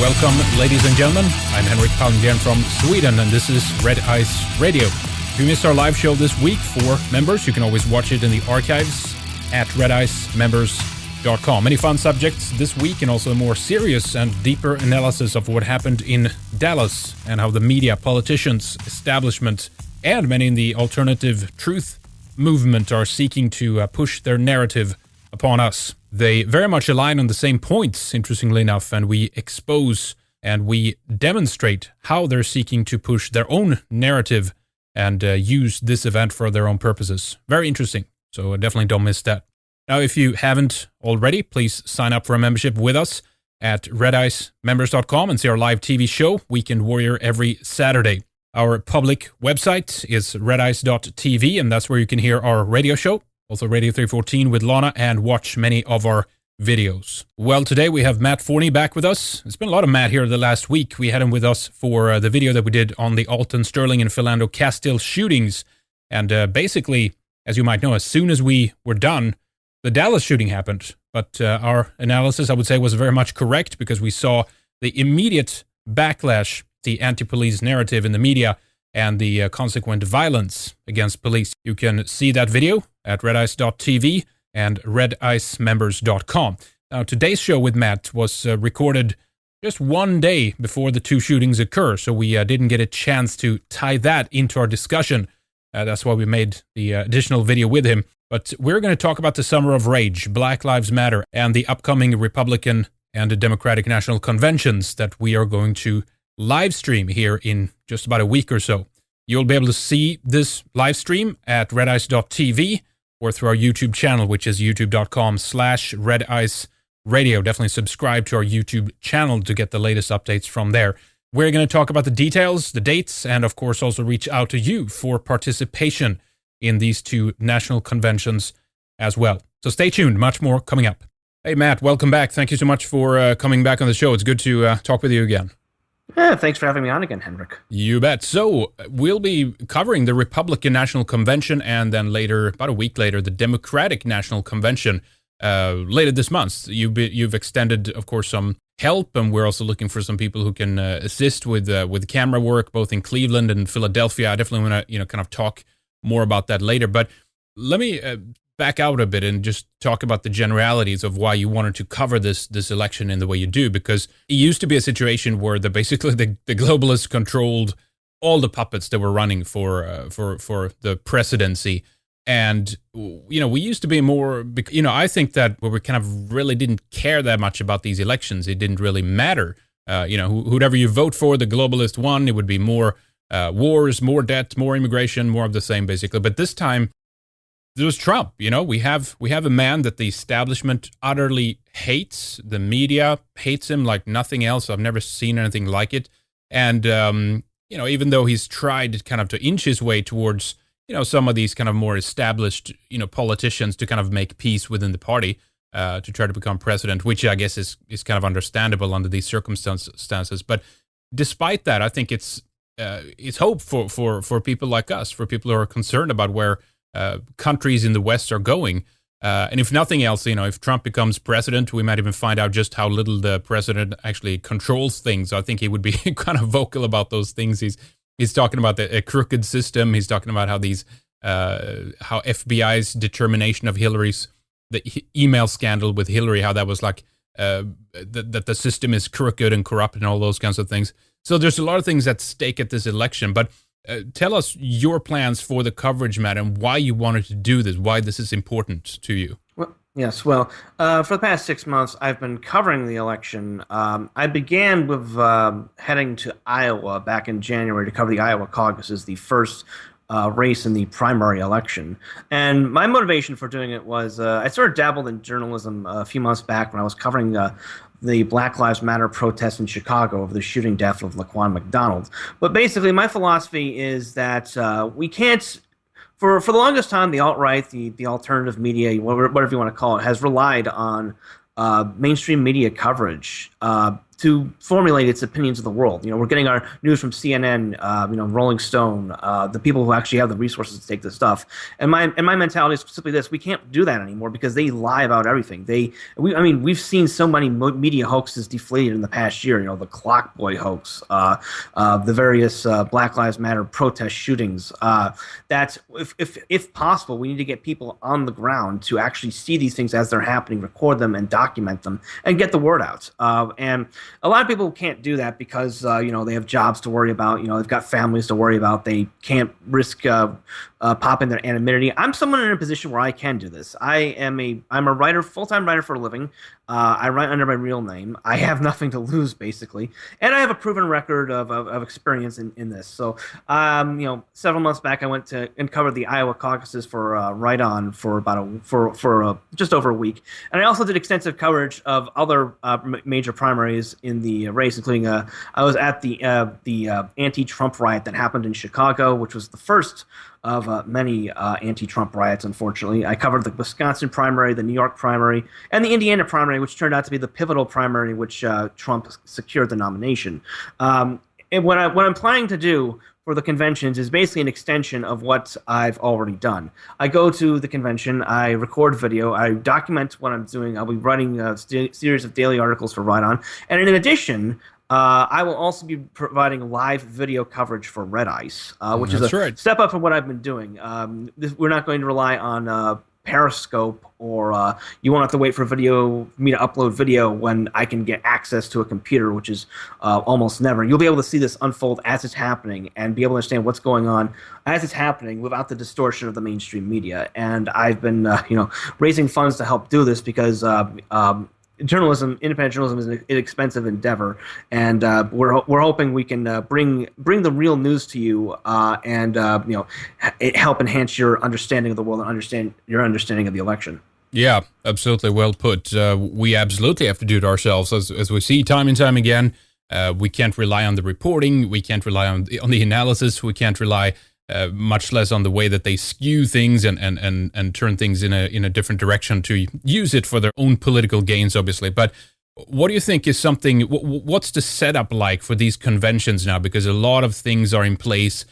Welcome, ladies and gentlemen. I'm Henrik Palmgren from Sweden, and this is Red Ice Radio. If you missed our live show this week for members, you can always watch it in the archives at redicemembers.com. Many fun subjects this week, and also a more serious and deeper analysis of what happened in Dallas and how the media, politicians, establishment, and many in the alternative truth movement are seeking to push their narrative upon us. They very much align on the same points, interestingly enough, and we expose and we demonstrate how they're seeking to push their own narrative and use this event for their own purposes. Very interesting, so definitely don't miss that. Now, if you haven't already, please sign up for a membership with us at redicemembers.com and see our live TV show, Weekend Warrior, every Saturday. Our public website is redice.tv, and that's where you can hear our radio show, also Radio 314 with Lana, and watch many of our videos. Well, today we have Matt Forney back with us. It's been a lot of Matt here the last week. We had him with us for the video that we did on the Alton Sterling and Philando Castile shootings. And basically, as you might know, as soon as we were done, the Dallas shooting happened. But our analysis, I would say, was very much correct because we saw the immediate backlash, the anti-police narrative in the media, and the consequent violence against police. You can see that video at redice.tv and redicemembers.com. Now, today's show with Matt was recorded just one day before the two shootings occur, so we didn't get a chance to tie that into our discussion. That's why we made the additional video with him. But we're going to talk about the Summer of Rage, Black Lives Matter, and the upcoming Republican and Democratic National Conventions that we are going to live stream here in just about a week or so. You'll be able to see this live stream at redice.tv or through our YouTube channel, which is youtube.com/rediceradio. Definitely subscribe to our YouTube channel to get the latest updates from there. We're going to talk about the details, the dates, and of course also reach out to you for participation in these two national conventions as well. So stay tuned, much more coming up. Hey Matt, welcome back. Thank you so much for coming back on the show. It's good to talk with you again. Yeah, thanks for having me on again, Henrik. You bet. So we'll be covering the Republican National Convention and then later, about a week later, the Democratic National Convention later this month. You've extended, of course, some help, and we're also looking for some people who can assist with camera work, both in Cleveland and Philadelphia. I definitely want to kind of talk more about that later. But let me back out a bit and just talk about the generalities of why you wanted to cover this election in the way you do, because it used to be a situation where the globalists controlled all the puppets that were running for the presidency. And, we used to be more, I think that we kind of really didn't care that much about these elections. It didn't really matter. Whoever you vote for, the globalist won. It would be more wars, more debt, more immigration, more of the same, basically. But this time, it was Trump. We have a man that the establishment utterly hates. The media hates him like nothing else. I've never seen anything like it. And, even though he's tried kind of to inch his way towards, some of these kind of more established, politicians to kind of make peace within the party, to try to become president, which I guess is kind of understandable under these circumstances. But despite that, I think it's hope for people like us, for people who are concerned about where countries in the West are going. And if nothing else, if Trump becomes president, we might even find out just how little the president actually controls things. I think he would be kind of vocal about those things. He's talking about a crooked system. He's talking about how how FBI's determination of the email scandal with Hillary, how that was like, that the system is crooked and corrupt and all those kinds of things. So there's a lot of things at stake at this election, but tell us your plans for the coverage, Matt, and why you wanted to do this, why this is important to you. Well, yes. Well, for the past 6 months, I've been covering the election. I began with heading to Iowa back in January to cover the Iowa caucuses, the first race in the primary election. And my motivation for doing it was I sort of dabbled in journalism a few months back when I was covering the Black Lives Matter protests in Chicago over the shooting death of Laquan McDonald. But basically, my philosophy is that we can't, for the longest time, the alt-right, the alternative media, whatever you want to call it, has relied on mainstream media coverage to formulate its opinions of the world. We're getting our news from CNN, Rolling Stone, the people who actually have the resources to take this stuff. And my mentality is simply this: we can't do that anymore because they lie about everything. We've seen so many media hoaxes deflated in the past year. The Clock Boy hoax, the various Black Lives Matter protest shootings. That if possible, we need to get people on the ground to actually see these things as they're happening, record them, and document them, and get the word out. And a lot of people can't do that because they have jobs to worry about. They've got families to worry about. They can't risk popping their anonymity. I'm someone in a position where I can do this. I'm a writer, full-time writer for a living. I write under my real name. I have nothing to lose, basically, and I have a proven record of experience in this. So, several months back, I went to and covered the Iowa caucuses for Right On for just over a week, and I also did extensive coverage of other major primaries in the race, including I was at the anti-Trump riot that happened in Chicago, which was the first of many anti-Trump riots, unfortunately. I covered the Wisconsin primary, the New York primary, and the Indiana primary, which turned out to be the pivotal primary in which Trump secured the nomination. And what I'm planning to do for the conventions is basically an extension of what I've already done. I go to the convention, I record video, I document what I'm doing. I'll be writing a series of daily articles for Right On. And in addition, I will also be providing live video coverage for Red Ice, which is a step up from what I've been doing. We're not going to rely on Periscope, or you won't have to wait for me to upload video when I can get access to a computer, which is almost never. You'll be able to see this unfold as it's happening and be able to understand what's going on as it's happening without the distortion of the mainstream media. And I've been, raising funds to help do this because independent journalism is an inexpensive endeavor, and we're hoping we can bring the real news to you, and help enhance your understanding of the world and understand your understanding of the election. Yeah, absolutely. Well put. We absolutely have to do it ourselves, as we see time and time again. We can't rely on the reporting. We can't rely on the analysis. We can't rely much less on the way that they skew things and turn things in a different direction to use it for their own political gains, obviously. But what do you think is something? What's the setup like for these conventions now? Because a lot of things are in place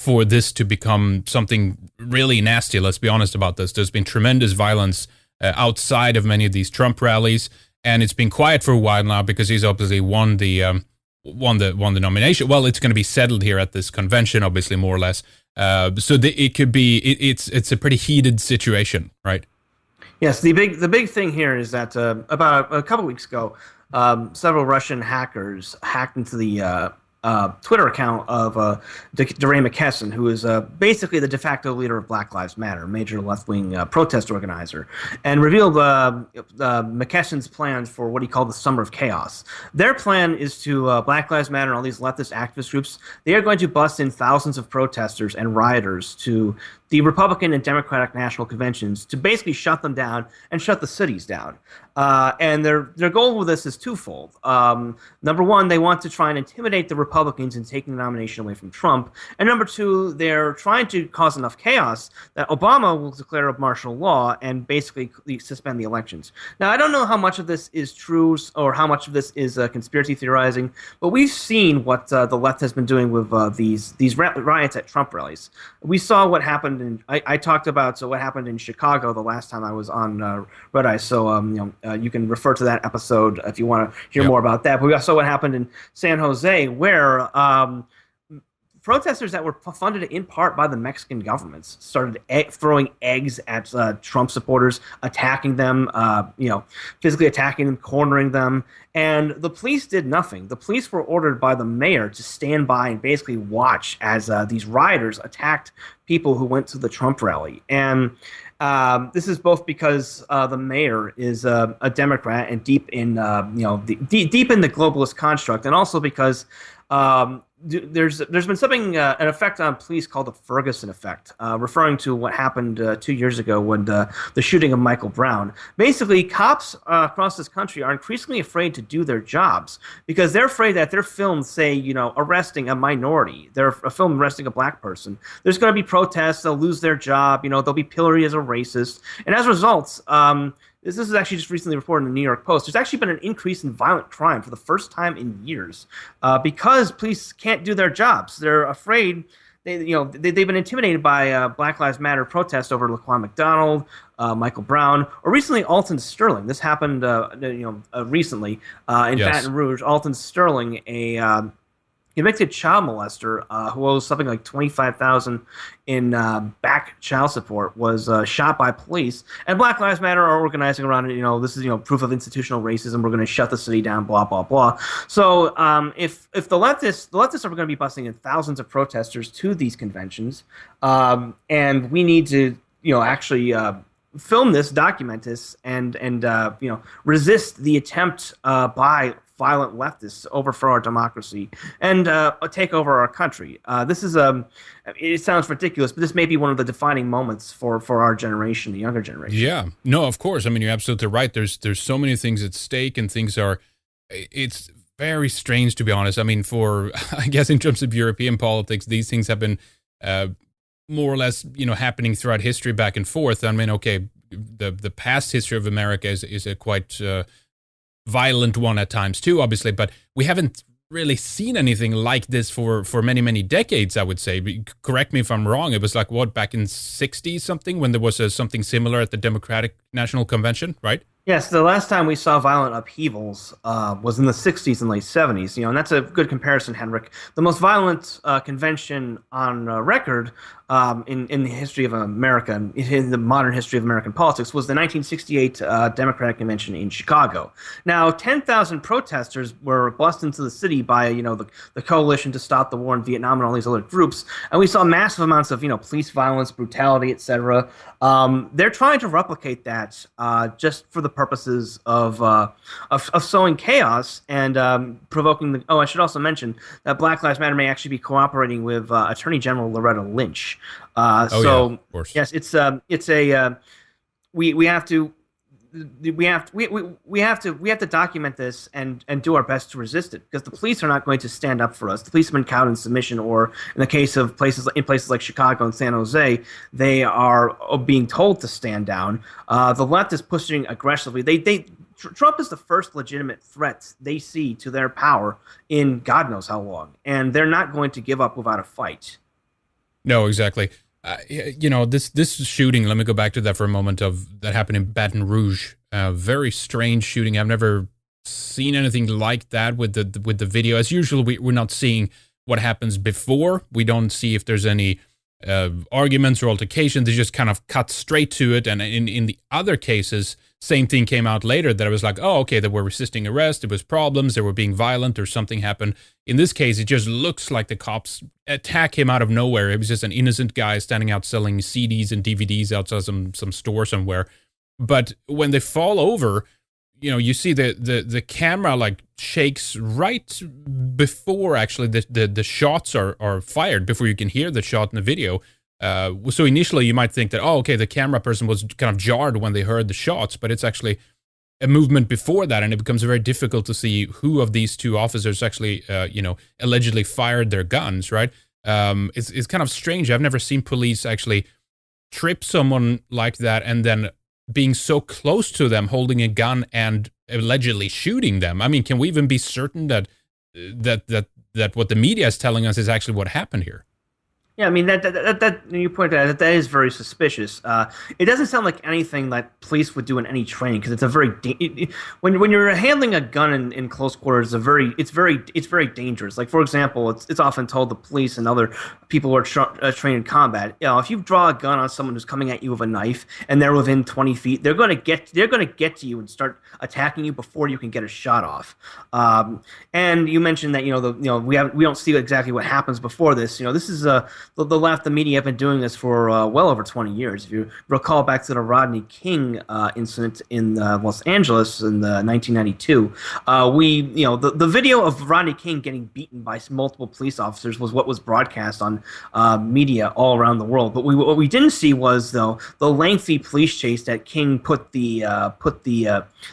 for this to become something really nasty. Let's be honest about this. There's been tremendous violence outside of many of these Trump rallies, and it's been quiet for a while now because he's obviously won the nomination. Well, it's going to be settled here at this convention, obviously, more or less. It could be it's a pretty heated situation, right? Yes, the big thing here is that about a couple weeks ago, several Russian hackers hacked into the Twitter account of DeRay McKesson, who is basically the de facto leader of Black Lives Matter, a major left-wing protest organizer, and revealed McKesson's plans for what he called the Summer of Chaos. Their plan is to, Black Lives Matter and all these leftist activist groups, they are going to bust in thousands of protesters and rioters to the Republican and Democratic national conventions to basically shut them down and shut the cities down. And their goal with this is twofold. Number one, they want to try and intimidate the Republicans in taking the nomination away from Trump. And number two, they're trying to cause enough chaos that Obama will declare a martial law and basically suspend the elections. Now, I don't know how much of this is true or how much of this is conspiracy theorizing, but we've seen what the left has been doing with these riots at Trump rallies. We saw what happened I talked about what happened in Chicago the last time I was on Red Ice. So you can refer to that episode if you want to hear more about that. But we also saw what happened in San Jose, where protesters that were funded in part by the Mexican governments started throwing eggs at Trump supporters, attacking them, physically attacking them, cornering them. And the police did nothing. The police were ordered by the mayor to stand by and basically watch as these rioters attacked people who went to the Trump rally. And this is both because the mayor is a Democrat and deep in deep in the globalist construct, and also because there's been something an effect on police called the Ferguson effect, referring to what happened 2 years ago when the shooting of Michael Brown. Basically, cops across this country are increasingly afraid to do their jobs because they're afraid that if they're filmed, say, arresting a minority, they're filmed arresting a black person, there's going to be protests, they'll lose their job, they'll be pilloried as a racist, and as a result, this is actually just recently reported in the New York Post. There's actually been an increase in violent crime for the first time in years because police can't do their jobs. They're afraid. They've been intimidated by Black Lives Matter protests over Laquan McDonald, Michael Brown, or recently Alton Sterling. This happened, recently in Yes. Baton Rouge. Alton Sterling, a convicted child molester who owes something like 25,000 in back child support, was shot by police. And Black Lives Matter are organizing around it. This is proof of institutional racism. We're going to shut the city down. Blah blah blah. So if the leftists are going to be busting in thousands of protesters to these conventions, and we need to actually. Film this, document this, and resist the attempt by violent leftists to overthrow our democracy and take over our country. This is it sounds ridiculous, but this may be one of the defining moments for our generation, the younger generation. Yeah. No, of course. I mean, you're absolutely right. There's so many things at stake, and things are. It's very strange, to be honest. I mean, I guess in terms of European politics, these things have been more or less, happening throughout history, back and forth. I mean, okay, the past history of America is a quite violent one at times too, obviously, but we haven't really seen anything like this for many, many decades, I would say. Correct me if I'm wrong. It was like, what, back in 60s something, when there was something similar at the Democratic National Convention, right? Yes, the last time we saw violent upheavals was in the 60s and late 70s. And that's a good comparison, Henrik. The most violent convention on record in the history of America, in the modern history of American politics, was the 1968 Democratic Convention in Chicago. Now, 10,000 protesters were bussed into the city by the Coalition to Stop the War in Vietnam and all these other groups, and we saw massive amounts of police violence, brutality, etc. They're trying to replicate that just for the purposes of sowing chaos and provoking the. Oh, I should also mention that Black Lives Matter may actually be cooperating with Attorney General Loretta Lynch. Yeah, of course. Yes, it's a we have to. We have to document this and do our best to resist it, because the police are not going to stand up for us. The police have been cowed in submission, or in the case of places like Chicago and San Jose, they are being told to stand down. The left is pushing aggressively. Trump is the first legitimate threat they see to their power in God knows how long, and they're not going to give up without a fight. No, exactly. This shooting, let me go back to that for a moment, that happened in Baton Rouge. Very strange shooting. I've never seen anything like that with the video. As usual, we're not seeing what happens before. We don't see if there's any arguments or altercations. They just kind of cut straight to it. And in the other cases, same thing came out later, that it was like, oh, okay, they were resisting arrest, there was problems, they were being violent, or something happened. In this case, it just looks like the cops attack him out of nowhere. It was just an innocent guy standing out selling CDs and DVDs outside some store somewhere. But when they fall over, you see the camera like shakes right before actually the shots are fired, before you can hear the shot in the video. So initially you might think that, oh, okay, the camera person was kind of jarred when they heard the shots, but it's actually a movement before that, and it becomes very difficult to see who of these two officers actually, allegedly fired their guns, right? It's kind of strange. I've never seen police actually trip someone like that and then being so close to them, holding a gun and allegedly shooting them. I mean, can we even be certain that what the media is telling us is actually what happened here? Yeah, I mean that you pointed out that is very suspicious. It doesn't sound like anything that police would do in any training, because it's a very when you're handling a gun in close quarters, it's very dangerous. Like, for example, it's often told the police and other people who are trained in combat, if you draw a gun on someone who's coming at you with a knife and they're within 20 feet, they're going to get to you and start attacking you before you can get a shot off. And you mentioned that we don't see exactly what happens before this. This is the left, the media have been doing this for well over 20 years. If you recall back to the Rodney King incident in Los Angeles in 1992, the video of Rodney King getting beaten by multiple police officers was what was broadcast on media all around the world. But what we didn't see was, though, the lengthy police chase that King put the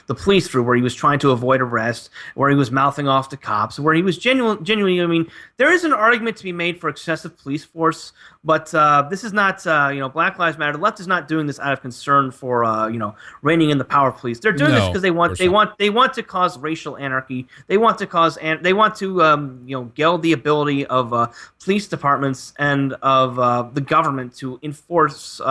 police through, where he was trying to avoid arrest, where he was mouthing off to cops, where he was genuinely. I mean, there is an argument to be made for excessive police force force. But this is not, Black Lives Matter. The left is not doing this out of concern for, reining in the power police. They're doing this No, because of course not. they want to cause racial anarchy. They want to cause, and they want to, geld the ability of police departments and of the government to enforce,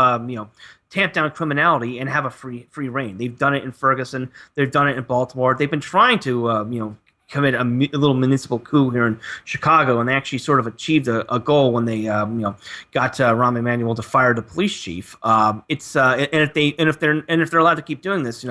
tamp down criminality and have a free reign. They've done it in Ferguson. They've done it in Baltimore. They've been trying to, commit a little municipal coup here in Chicago, and they actually sort of achieved a goal when they got Rahm Emanuel to fire the police chief. If they're allowed to keep doing this,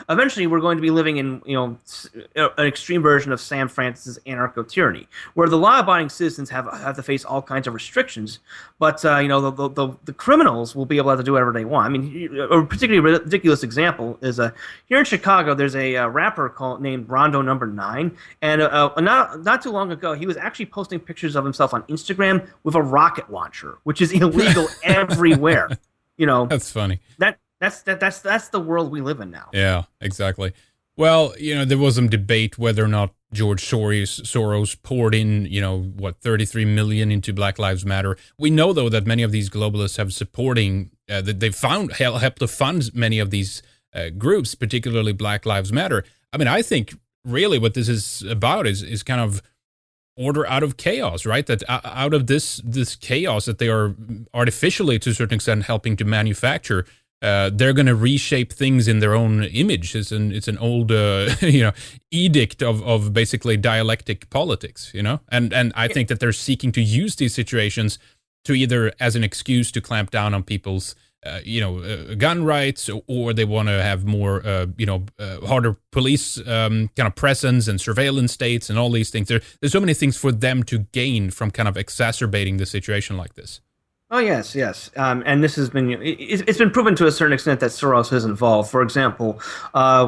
eventually we're going to be living in an extreme version of Sam Francis's anarcho tyranny, where the law-abiding citizens have to face all kinds of restrictions, but the criminals will be able to do whatever they want. I mean, a particularly ridiculous example is here in Chicago. There's a rapper named Rondo Number 9. And not too long ago, he was actually posting pictures of himself on Instagram with a rocket launcher, which is illegal everywhere. That's funny. That's the world we live in now. Yeah, exactly. Well, there was some debate whether or not George Soros poured in, 33 million into Black Lives Matter. We know, though, that many of these globalists have that they've helped to fund many of these groups, particularly Black Lives Matter. I mean, I think really what this is about is kind of order out of chaos, right? That out of this chaos that they are artificially, to a certain extent, helping to manufacture, they're going to reshape things in their own image. It's an old edict of basically dialectic politics, and I think that they're seeking to use these situations to either as an excuse to clamp down on people's gun rights, or they want to have more, harder police kind of presence and surveillance states and all these things. There's so many things for them to gain from kind of exacerbating the situation like this. Oh yes, yes, and this has it's been proven to a certain extent that Soros is involved. For example,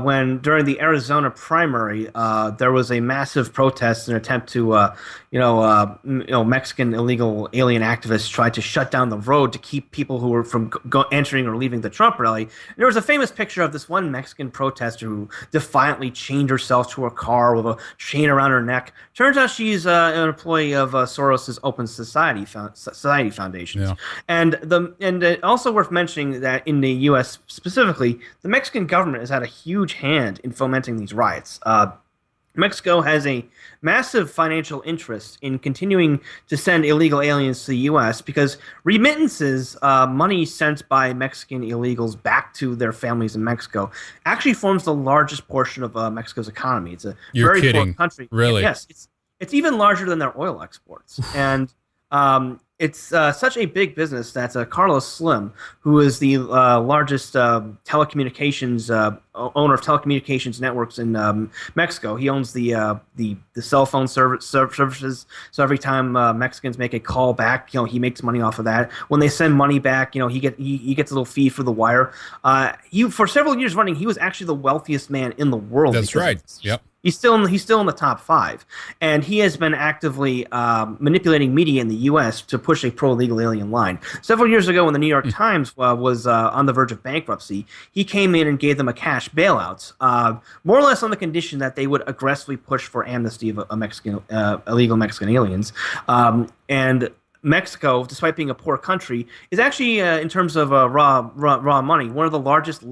when during the Arizona primary, there was a massive protest, an attempt to, Mexican illegal alien activists tried to shut down the road to keep people who were from entering or leaving the Trump rally. And there was a famous picture of this one Mexican protester who defiantly chained herself to her car with a chain around her neck. Turns out she's an employee of Soros's Open Society Foundation. Yeah. And also worth mentioning that in the U.S. specifically, the Mexican government has had a huge hand in fomenting these riots. Mexico has a massive financial interest in continuing to send illegal aliens to the U.S. because remittances, money sent by Mexican illegals back to their families in Mexico, actually forms the largest portion of Mexico's economy. It's a You're very kidding. poor country. Really? Yes, it's even larger than their oil exports. And it's such a big business that Carlos Slim, who is the largest telecommunications owner of telecommunications networks in Mexico, he owns the cell phone services. So every time Mexicans make a call back, he makes money off of that. When they send money back, he gets a little fee for the wire. For several years running, he was actually the wealthiest man in the world. That's right. Yep. He's still in the top 5, and he has been actively manipulating media in the U.S. to push a pro-legal alien line. Several years ago, when the New York Times was on the verge of bankruptcy, he came in and gave them a cash bailout, more or less on the condition that they would aggressively push for amnesty of illegal Mexican aliens, and Mexico, despite being a poor country, is actually, in terms of raw money, one of the largest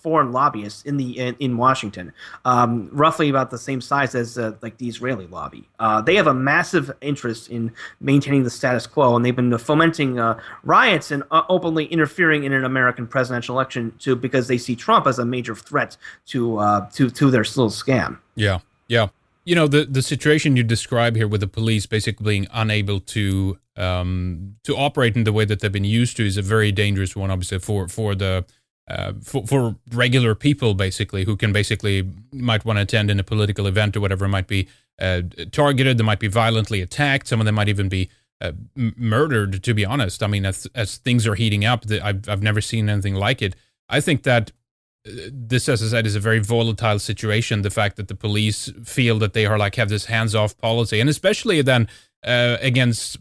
foreign lobbyists in Washington, roughly about the same size as like the Israeli lobby. They have a massive interest in maintaining the status quo, and they've been fomenting riots and openly interfering in an American presidential election because they see Trump as a major threat to their little scam. Yeah, yeah. The situation you describe here with the police basically being unable to operate in the way that they've been used to is a very dangerous one, obviously, for regular people, basically, who might want to attend in a political event or whatever, might be targeted, they might be violently attacked, some of them might even be murdered, to be honest. I mean, as things are heating up, I've never seen anything like it. I think that this, as I said, is a very volatile situation. The fact that the police feel that they are have this hands-off policy, and especially then against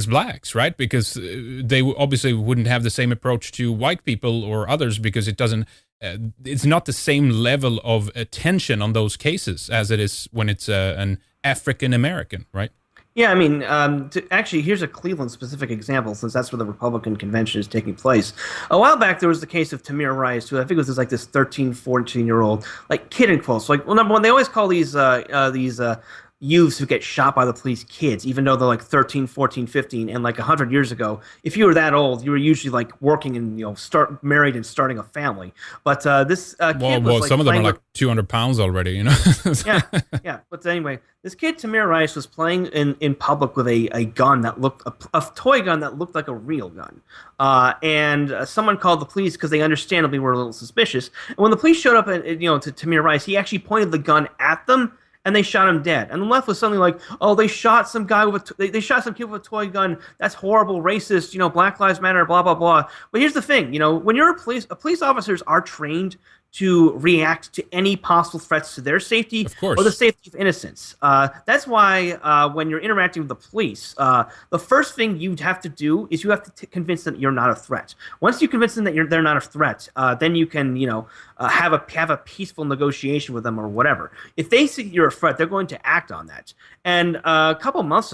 blacks, right? Because they obviously wouldn't have the same approach to white people or others, because it's not the same level of attention on those cases as it is when it's an African American, right? Yeah, I mean, actually, here's a Cleveland-specific example, since that's where the Republican convention is taking place. A while back, there was the case of Tamir Rice, who I think was this, like this 13, 14-year-old, like kid in quotes. Like, well, number one, they always call these youths who get shot by the police kids, even though they're like 13, 14, 15. And like 100 years ago, if you were that old, you were usually like working and start married and starting a family. But this kid was Well, like some of them are playing like with 200 pounds already, you know? yeah, yeah. But anyway, this kid Tamir Rice was playing in public with a gun that looked a toy gun that looked like a real gun, and someone called the police because they understandably were a little suspicious. And when the police showed up, to Tamir Rice, he actually pointed the gun at them. And they shot him dead. And the left was suddenly like, "Oh, they shot some guy with they shot some kid with a toy gun. That's horrible, racist. Black Lives Matter. Blah blah blah." But here's the thing. When you're police officers are trained to react to any possible threats to their safety Of or the course. safety of innocents. That's why when you're interacting with the police, the first thing you have to do is you have to convince them that you're not a threat. Once you convince them that they're not a threat, then you can have a peaceful negotiation with them or whatever. If they see you're a threat, they're going to act on that. And a couple months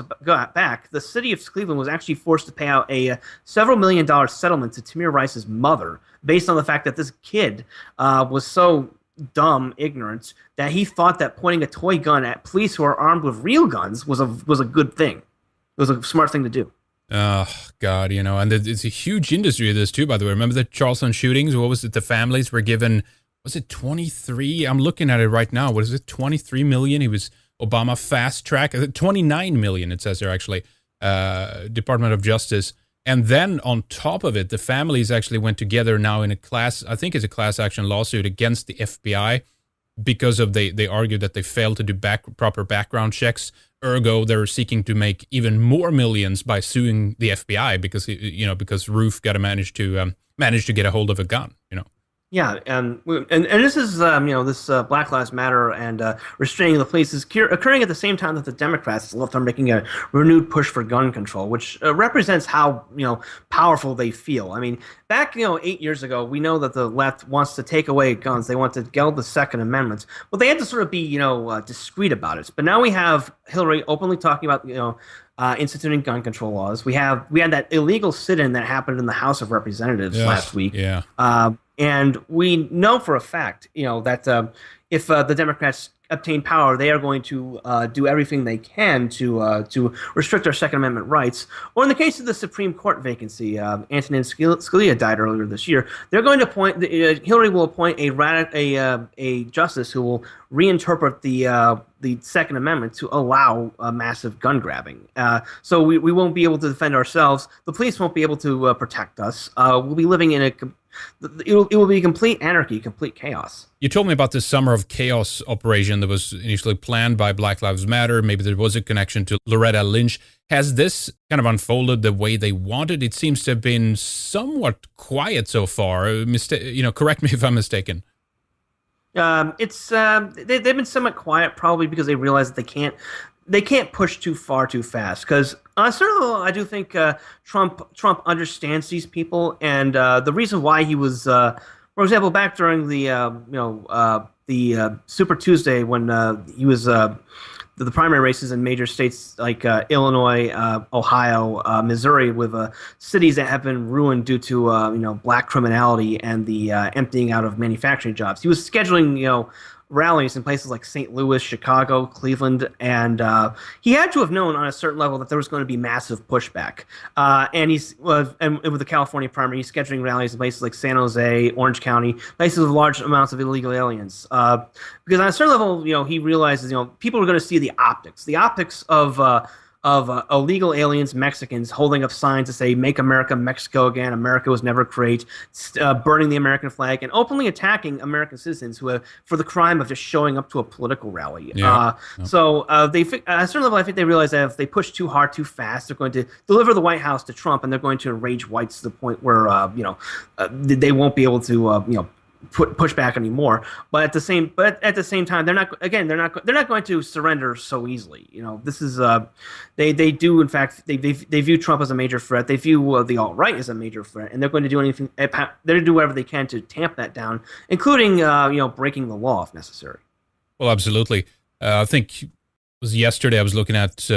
back, the city of Cleveland was actually forced to pay out a several $1 million settlement to Tamir Rice's mother based on the fact that this kid was so dumb, ignorant, that he thought that pointing a toy gun at police who are armed with real guns was a good thing. It was a smart thing to do. Oh, God, and it's a huge industry of this, too, by the way. Remember the Charleston shootings? What was it? The families were given, was it 23? I'm looking at it right now. What is it? 23 million? He was Obama fast track. 29 million, it says there, actually. Department of Justice. And then on top of it, the families actually went together now in I think it's a class action lawsuit against the FBI because they argued that they failed to do proper background checks. Ergo, they're seeking to make even more millions by suing the FBI because Roof got to manage to get a hold of a gun. Yeah, and this is this Black Lives Matter and restraining the police is occurring at the same time that the Democrats left are making a renewed push for gun control, which represents how powerful they feel. I mean, back 8 years ago, we know that the left wants to take away guns. They want to geld the Second Amendment. Well, they had to sort of be discreet about it. But now we have Hillary openly talking about instituting gun control laws. We had that illegal sit-in that happened in the House of Representatives last week. Yeah. And we know for a fact, that if the Democrats obtain power, they are going to do everything they can to restrict our Second Amendment rights. Or in the case of the Supreme Court vacancy, Antonin Scalia died earlier this year. They're going to appoint Hillary will appoint a justice who will reinterpret the Second Amendment to allow massive gun grabbing. So we won't be able to defend ourselves. The police won't be able to protect us. We'll be living in it will be complete anarchy, complete chaos. You told me about this Summer of Chaos operation that was initially planned by Black Lives Matter. Maybe there was a connection to Loretta Lynch. Has this kind of unfolded the way they wanted? It seems to have been somewhat quiet so far. Correct me if I'm mistaken. They've been somewhat quiet, probably because they realize that they can't push too far too fast. Because on a certain level, I do think Trump understands these people, and the reason why he was, for example, back during the Super Tuesday when he was the primary races in major states like Illinois, Ohio, Missouri, with cities that have been ruined due to black criminality and the emptying out of manufacturing jobs. He was scheduling rallies in places like St. Louis, Chicago, Cleveland, and he had to have known on a certain level that there was going to be massive pushback. And with the California primary, he's scheduling rallies in places like San Jose, Orange County, places with large amounts of illegal aliens. Because on a certain level, he realizes people are going to see the optics of illegal aliens, Mexicans, holding up signs to say "Make America Mexico Again," "America was never great," burning the American flag, and openly attacking American citizens for the crime of just showing up to a political rally. Yeah. So at a certain level, I think they realize that if they push too hard, too fast, they're going to deliver the White House to Trump, and they're going to enrage whites to the point where they won't be able to push back anymore. But at the same time, they're not going to surrender so easily. This is they do in fact they view Trump as a major threat. They view the alt-right as a major threat, and they're going to do anything. They're going to do whatever they can to tamp that down, including breaking the law if necessary. Well, absolutely. I think it was yesterday I was looking at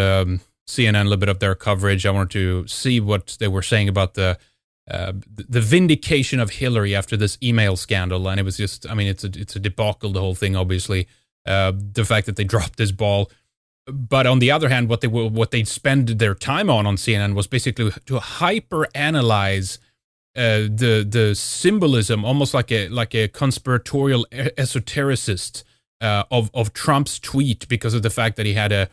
CNN a little bit of their coverage. I wanted to see what they were saying about the vindication of Hillary after this email scandal, and it was just, I mean, it's a debacle, the whole thing, obviously. The fact that they dropped this ball. But on the other hand, what they spend their time on CNN was basically to hyper analyze the symbolism, almost like a conspiratorial esotericist of Trump's tweet, because of the fact that he had a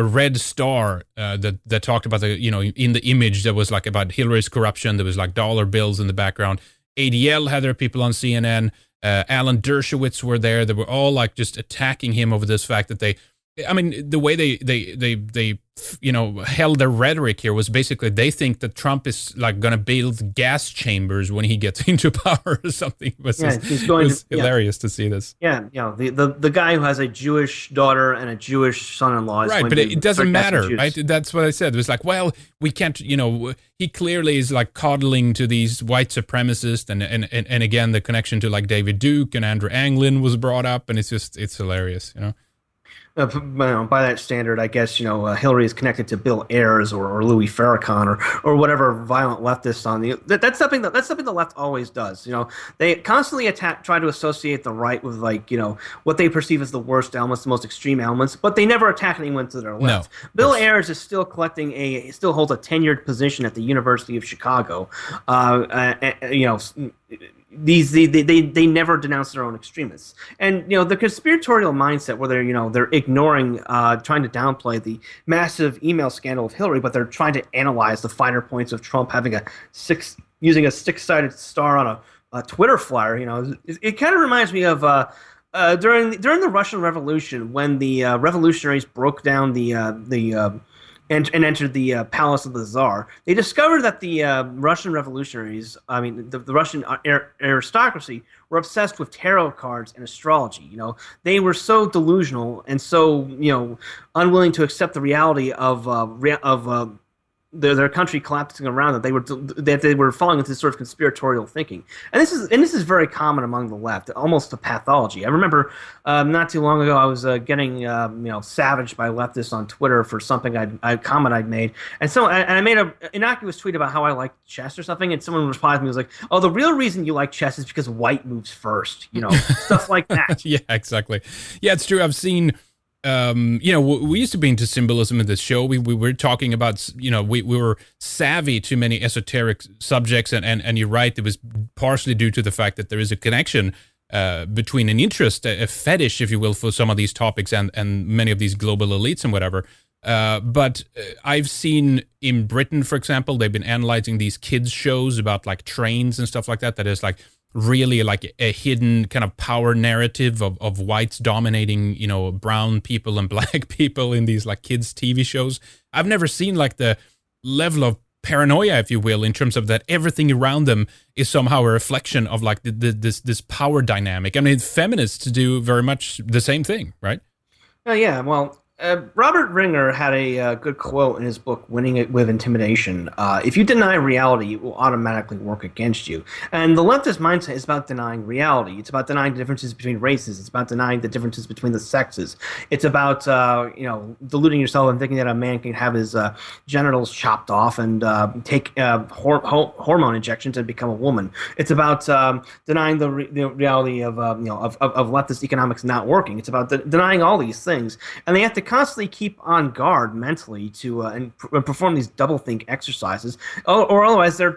red star that talked about in the image that was like about Hillary's corruption. There was like dollar bills in the background. ADL had their people on CNN. Alan Dershowitz were there. They were all like just attacking him over this fact that the way they held their rhetoric here was basically they think that Trump is like going to build gas chambers when he gets into power or something. It was hilarious to see this. Yeah, the guy who has a Jewish daughter and a Jewish son-in-law is right, but it doesn't matter, right? That's what I said. It was like, well, we can't, he clearly is like coddling to these white supremacists, and again, the connection to like David Duke and Andrew Anglin was brought up, and it's hilarious, by that standard, I guess Hillary is connected to Bill Ayers or Louis Farrakhan or whatever violent leftists on the. That's something the left always does. They constantly try to associate the right with what they perceive as the worst elements, the most extreme elements, but they never attack anyone to their left. No. Bill Ayers is still still holds a tenured position at the University of Chicago. They never denounce their own extremists, and the conspiratorial mindset where they're ignoring, trying to downplay the massive email scandal of Hillary, but they're trying to analyze the finer points of Trump having using a six-sided star on a Twitter flyer. It kind of reminds me of during the Russian Revolution when the revolutionaries broke down and entered the palace of the Tsar. They discovered that the Russian revolutionaries, the Russian aristocracy, were obsessed with tarot cards and astrology. They were so delusional and so unwilling to accept the reality of their country collapsing around them. They were falling into this sort of conspiratorial thinking, and this is very common among the left, almost a pathology. I remember not too long ago I was getting savaged by leftists on Twitter for something a comment I'd made, and I made an innocuous tweet about how I liked chess or something, and someone replied to me, was like, "Oh, the real reason you like chess is because white moves first," stuff like that. Yeah, exactly. Yeah, it's true. I've seen. We used to be into symbolism in this show. We were talking about, we were savvy to many esoteric subjects, and you're right, it was partially due to the fact that there is a connection between an interest, a fetish, if you will, for some of these topics and many of these global elites and whatever. But I've seen in Britain, for example, they've been analyzing these kids shows about like trains and stuff like that. That is like really like a hidden kind of power narrative of whites dominating, brown people and black people in these like kids TV shows. I've never seen like the level of paranoia, if you will, in terms of that everything around them is somehow a reflection of like this power dynamic. I mean, feminists do very much the same thing, right? Yeah, well, Robert Ringer had a good quote in his book, Winning It with Intimidation. If you deny reality, it will automatically work against you. And the leftist mindset is about denying reality. It's about denying the differences between races. It's about denying the differences between the sexes. It's about, deluding yourself and thinking that a man can have his genitals chopped off and take hormone injections and become a woman. It's about denying the reality of leftist economics not working. It's about denying all these things. And they have to constantly keep on guard mentally to and perform these doublethink exercises, or otherwise their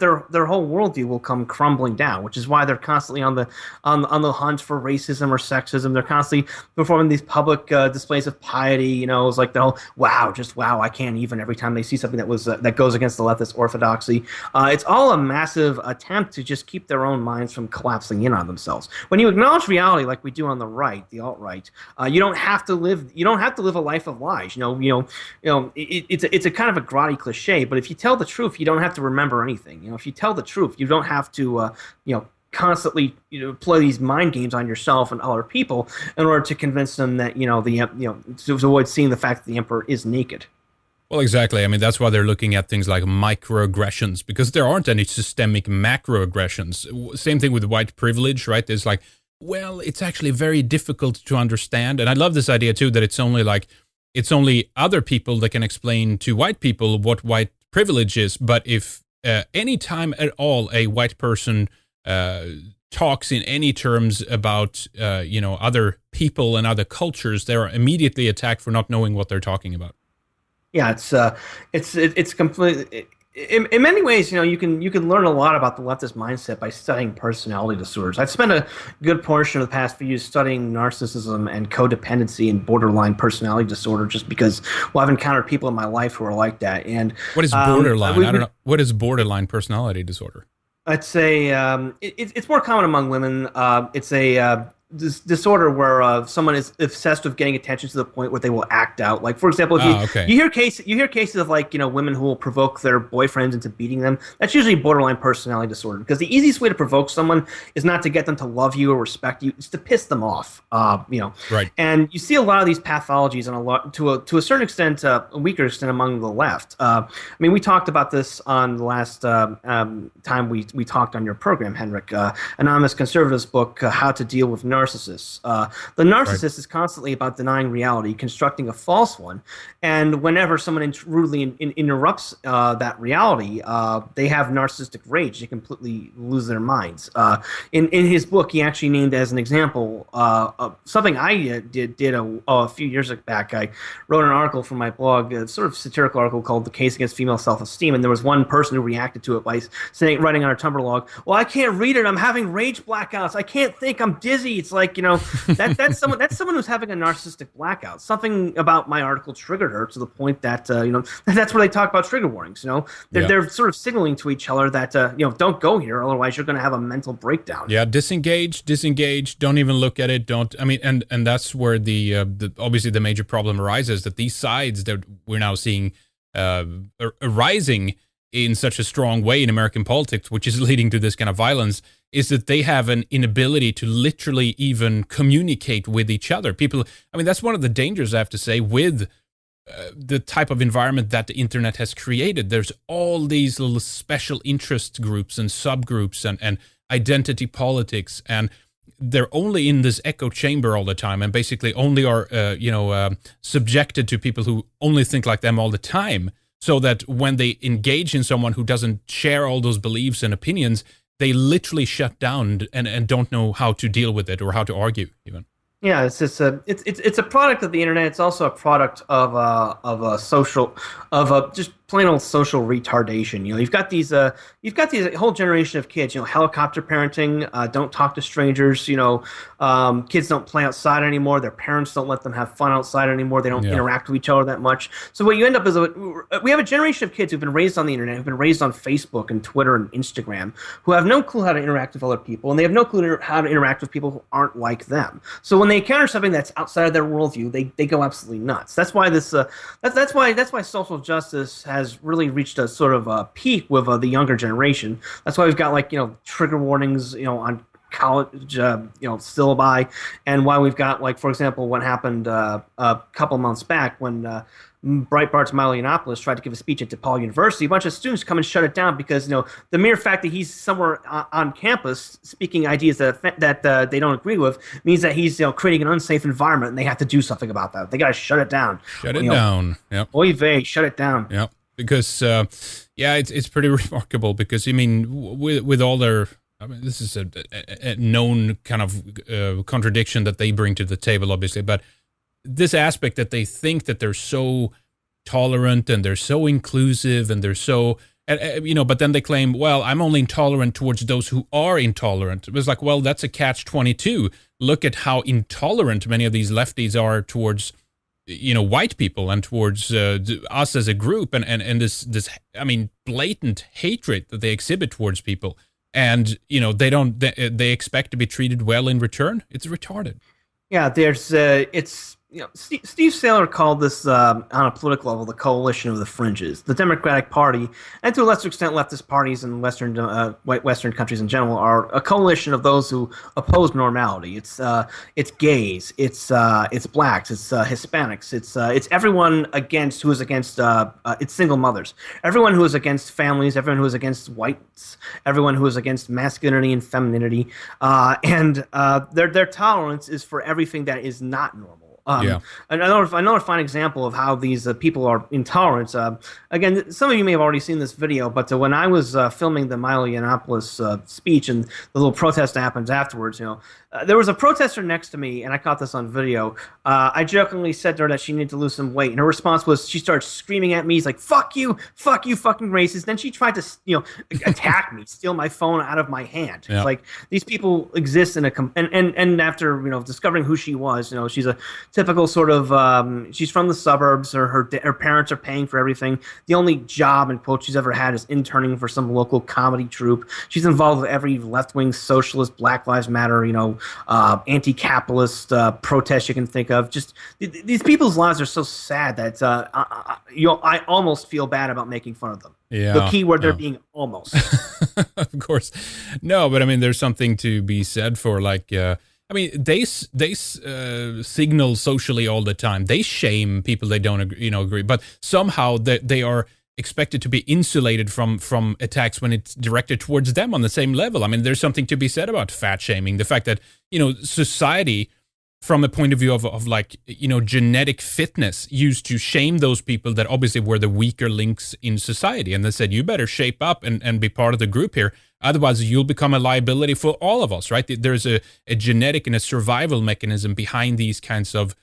whole worldview will come crumbling down. Which is why they're constantly on the hunt for racism or sexism. They're constantly performing these public displays of piety. It's like the whole wow, I can't even every time they see something that goes against the leftist orthodoxy. It's all a massive attempt to just keep their own minds from collapsing in on themselves. When you acknowledge reality, like we do on the right, the alt-right, you don't have to live a life of lies. It's a kind of a grotty cliche, but if you tell the truth, you don't have to remember anything. If you tell the truth, you don't have to constantly play these mind games on yourself and other people in order to convince them that to avoid seeing the fact that the emperor is naked. Well, exactly. I mean, that's why they're looking at things like microaggressions, because there aren't any systemic macroaggressions. Same thing with white privilege, right? There's like, well, it's actually very difficult to understand. And I love this idea too, that it's only like it's only other people that can explain to white people what white privilege is. But if any time at all a white person talks in any terms about other people and other cultures, they're immediately attacked for not knowing what they're talking about. Yeah, it's completely. In many ways, you can learn a lot about the leftist mindset by studying personality disorders. I've spent a good portion of the past few years studying narcissism and codependency and borderline personality disorder, just because, well, I've encountered people in my life who are like that. And what is borderline? I don't know. What is borderline personality disorder? I'd say it's more common among women. It's a disorder where someone is obsessed with getting attention to the point where they will act out. Like, for example, if you hear cases of, like, women who will provoke their boyfriends into beating them. That's usually borderline personality disorder, because the easiest way to provoke someone is not to get them to love you or respect you; it's to piss them off. Right. And you see a lot of these pathologies, and a lot to a certain extent, a weaker extent among the left. I mean, we talked about this on the last time we talked on your program, Henrik. Anonymous Conservative's book, How to Deal with Narcissists. The narcissist is constantly about denying reality, constructing a false one, and whenever someone rudely interrupts that reality, they have narcissistic rage. They completely lose their minds. In his book, he actually named as an example something I did a few years back. I wrote an article for my blog, a sort of satirical article called "The Case Against Female Self-Esteem," and there was one person who reacted to it by writing on our Tumblr log, "Well, I can't read it. I'm having rage blackouts. I can't think. I'm dizzy." It's like, that's someone who's having a narcissistic blackout. Something about my article triggered her to the point that that's where they talk about trigger warnings. They're sort of signaling to each other that don't go here, otherwise you're going to have a mental breakdown. Yeah, disengage. Don't even look at it. And that's where the obviously the major problem arises, that these sides that we're now seeing arising in such a strong way in American politics, which is leading to this kind of violence, is that they have an inability to literally even communicate with each other. People, that's one of the dangers, I have to say, with the type of environment that the internet has created. There's all these little special interest groups and subgroups and identity politics, and they're only in this echo chamber all the time, and basically only are subjected to people who only think like them all the time, so that when they engage in someone who doesn't share all those beliefs and opinions, they literally shut down and don't know how to deal with it or how to argue even. Yeah, it's a product of the internet. It's also a product of just plain old social retardation. You've got these whole generation of kids. Helicopter parenting. Don't talk to strangers. Kids don't play outside anymore. Their parents don't let them have fun outside anymore. They don't interact with each other that much. So what you end up is we have a generation of kids who've been raised on the internet, who've been raised on Facebook and Twitter and Instagram, who have no clue how to interact with other people, and they have no clue how to interact with people who aren't like them. So when they encounter something that's outside of their worldview, they go absolutely nuts. That's why that's why social justice has really reached a sort of a peak with the younger generation. That's why we've got trigger warnings on college syllabi, and why we've got, for example, what happened a couple months back when Breitbart's Milo Yiannopoulos tried to give a speech at DePaul University. A bunch of students come and shut it down because the mere fact that he's somewhere on campus speaking ideas that they don't agree with means that he's creating an unsafe environment, and they have to do something about that. They got to shut it down. Shut it down. Yep. Oy vey, shut it down. Yep. Because it's pretty remarkable. Because with all their, this is a known kind of contradiction that they bring to the table, obviously, but this aspect that they think that they're so tolerant and they're so inclusive and they're so, but then they claim, well, I'm only intolerant towards those who are intolerant. It was like, well, that's a catch-22. Look at how intolerant many of these lefties are towards, white people and towards us as a group, and this blatant hatred that they exhibit towards people. And, they expect to be treated well in return. It's retarded. Yeah, Steve Sailer called this, on a political level, the coalition of the fringes. The Democratic Party, and to a lesser extent leftist parties in Western countries in general, are a coalition of those who oppose normality. It's gays, it's blacks, it's Hispanics, it's everyone who is against it's single mothers, everyone who is against families, everyone who is against whites, everyone who is against masculinity and femininity, and their tolerance is for everything that is not normal. Yeah. Another fine example of how these people are intolerant. Again, some of you may have already seen this video, but when I was filming the Milo Yiannopoulos speech and the little protest that happens afterwards, there was a protester next to me, and I caught this on video. I jokingly said to her that she needed to lose some weight, and her response was she started screaming at me. He's like, fuck you, fucking racist. Then she tried to, attack me, steal my phone out of my hand. Yeah. It's like these people exist in and after, discovering who she was, she's a typical sort of, she's from the suburbs, or her parents are paying for everything. The only job, in quotes, she's ever had is interning for some local comedy troupe. She's involved with every left-wing socialist, Black Lives Matter, anti-capitalist protest you can think of. Just these people's lives are so sad that I almost feel bad about making fun of them. Yeah, the key word there being almost. Of course, no, but I mean, there's something to be said for they signal socially all the time. They shame people they don't agree, but somehow they are expected to be insulated from attacks when it's directed towards them on the same level. I mean, there's something to be said about fat shaming. The fact that, society, from a point of view of genetic fitness, used to shame those people that obviously were the weaker links in society. And they said, you better shape up and be part of the group here. Otherwise, you'll become a liability for all of us, right? There's a genetic and a survival mechanism behind these kinds of,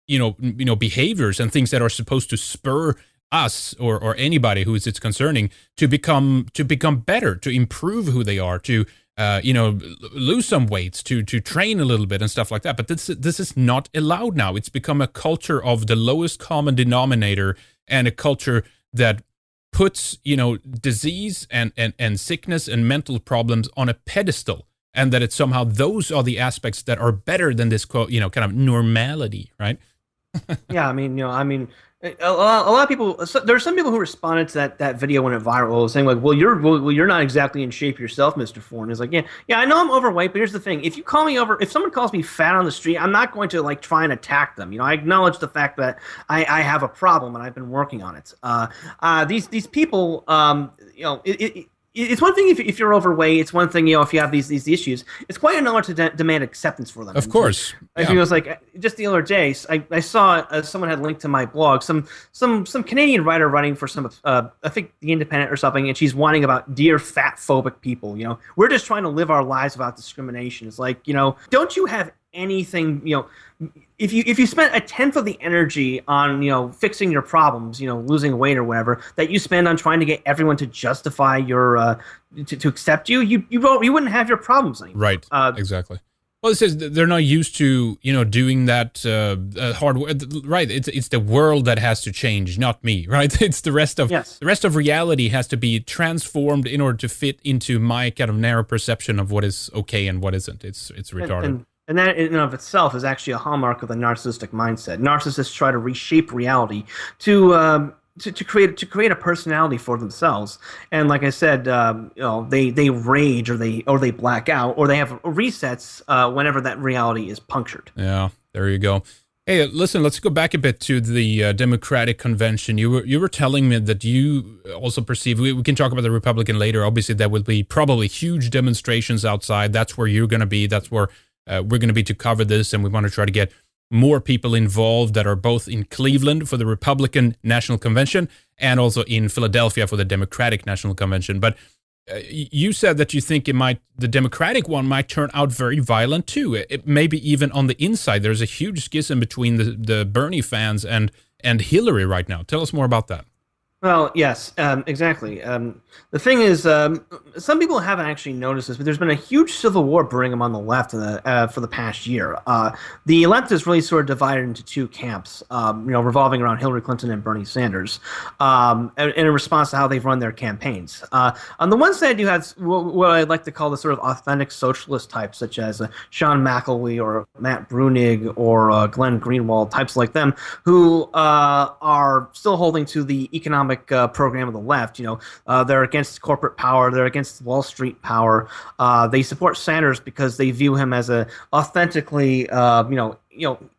behaviors and things that are supposed to spur us or anybody who it's concerning to become better, to improve who they are, to lose some weights, to train a little bit and stuff like that. But this is not allowed now. It's become a culture of the lowest common denominator, and a culture that puts disease and sickness and mental problems on a pedestal, and that it's somehow those are the aspects that are better than this kind of normality, right? Yeah, I mean, a lot of people. There are some people who responded to that video when it viral, saying like, "Well, you're not exactly in shape yourself, Mr. Forney." It's like, yeah, I know I'm overweight, but here's the thing: if someone calls me fat on the street, I'm not going to try and attack them. I acknowledge the fact that I have a problem and I've been working on it. These people, it's one thing if you're overweight. It's one thing, if you have these issues. It's quite another to demand acceptance for them. Of course. I feel like just the other day, I saw someone had linked to my blog, some Canadian writer writing for some, I think The Independent or something, and she's whining about dear fat phobic people. We're just trying to live our lives without discrimination. It's like, don't you have anything, if you spent a tenth of the energy on fixing your problems, losing weight or whatever, that you spend on trying to get everyone to justify your to accept you wouldn't have your problems anymore. Right. Exactly. Well, it says they're not used to doing that hard work. Right. It's the world that has to change, not me. Right. It's the rest of yes. The rest of reality has to be transformed in order to fit into my kind of narrow perception of what is okay and what isn't. It's retarded. And that in and of itself is actually a hallmark of the narcissistic mindset. Narcissists try to reshape reality to create a personality for themselves. And like I said, they rage or they black out or they have resets whenever that reality is punctured. Yeah, there you go. Hey, listen, let's go back a bit to the Democratic convention. You were telling me that you also perceive, we can talk about the Republican later. Obviously, there will be probably huge demonstrations outside. That's where you're going to be. That's where we're going to be to cover this, and we want to try to get more people involved that are both in Cleveland for the Republican National Convention and also in Philadelphia for the Democratic National Convention. But you said that you think the Democratic one might turn out very violent too. It maybe even on the inside. There's a huge schism between the Bernie fans and Hillary right now. Tell us more about that. Well, yes, exactly. The thing is, some people haven't actually noticed this, but there's been a huge civil war brewing among the left for the past year. The left is really sort of divided into two camps, revolving around Hillary Clinton and Bernie Sanders, in response to how they've run their campaigns. On the one side, you have what I'd like to call the sort of authentic socialist types, such as Sean McElwee or Matt Brunig or Glenn Greenwald, types like them, who are still holding to the economic program of the left. They're against corporate power. They're against Wall Street power. They support Sanders because they view him as a authentically,